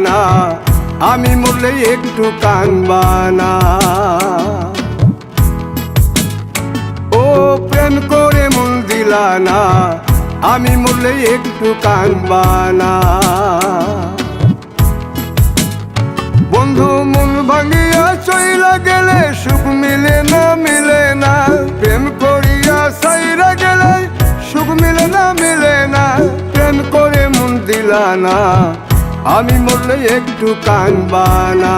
না, আমি মরলে একটু কানবা না। ও প্রেম করে মন দিলা না, আমি মরলে একটু কানবা না। বন্ধু মন ভাঙিয়া চইলা গেলে সুখ মিলে না, মিলে না। প্রেম করিয়া সাইরা গেলে সুখ মিলে না, মিলে না। প্রেম করে মন দিলা না, আমি মরলে একটু কানবা না।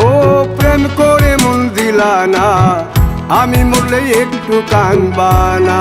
ও প্রেম করে মন দিলা না, আমি মরলে একটু কানবা না।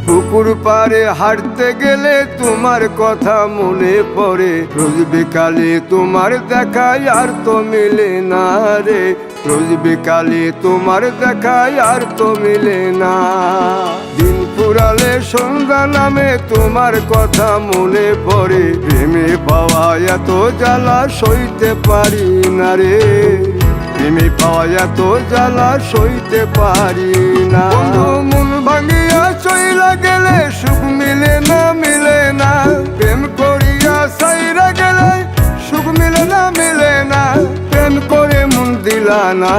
পুকুর পাড়ে হাঁটতে গেলে তোমার কথা মনে পড়ে, রোজ বিকালে তোমার দেখায় আর তো মিলে না রে। রোজ বিকালে তোমার দেখায় আর তো মিলে না। দিন ফুরালে সন্ধ্যা নামে তোমার কথা মনে পড়ে, প্রেমে পাওয়া এত জ্বালা সইতে পারি না রে। প্রেমে পাওয়া এত জ্বালা সইতে পারি না। মন ভাঙিয়া চইলা গেলে সুখ মিলে না, মিলে না। প্রেম করিয়া সাইরা গেলে সুখ মিলে না, মিলে না। প্রেম করে মন দিলা না,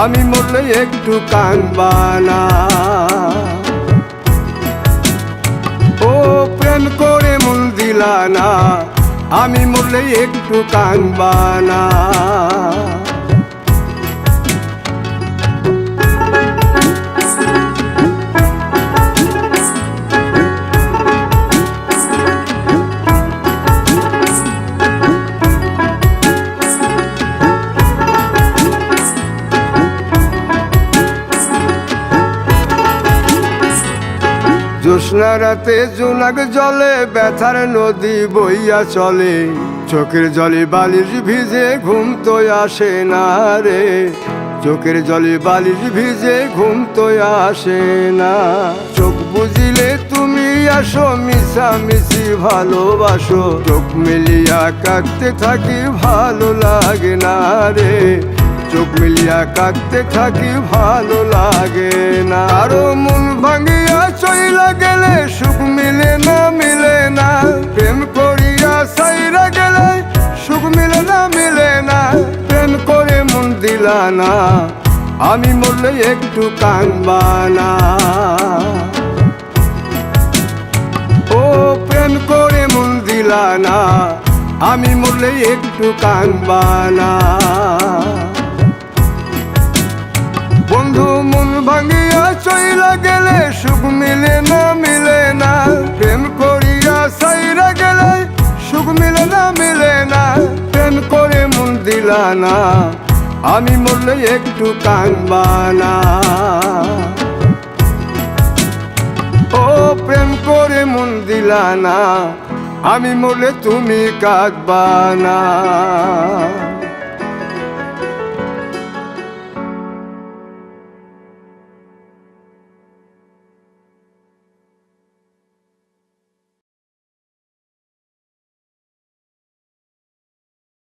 আমি মরলে একটু কানবা না। ও প্রেম করে মন দিলা না, আমি মরলে একটু কানবা না। জ্যোৎস্না রাতে জোনাক জলে ব্যথার নদী বইয়া চলে, চোখের জলে বালিশ ভিজে ঘুম তো আসে না রে। চোখের জলে বালিশ ভিজে ঘুম তো আসে না। চোখ বুঝিলে তুমি আসো, মিশামিশি ভালোবাসো। চোখ মিলিয়া কাঁদতে থাকি ভালো লাগে না রে। চোখ মিলিয়া কাঁদতে থাকি ভালো লাগে না। আরো মন ভাঙিয়া চইলা গেলে সুখ মিলে না, মিলে না। প্রেম করিয়া সাইরা গেলে সুখ মিলে না, মিলে না। প্রেম করে মন দিলা না, আমি মরলে একটু কানবা না। ও প্রেম করে মন দিলা না, আমি মরলে একটু কানবা না। বন্ধু মন ভাঙিয়া চইলা গেলে সুখ মিলে না, মিলে না। প্রেম করিয়া সাইরা গেলে সুখ মিলে না, মিলে না। প্রেম করে মন দিলা না, আমি মরলে একটু কানবা না। ও প্রেম করে মন দিলা না, আমি মরলে তুমি কাঁদবা না।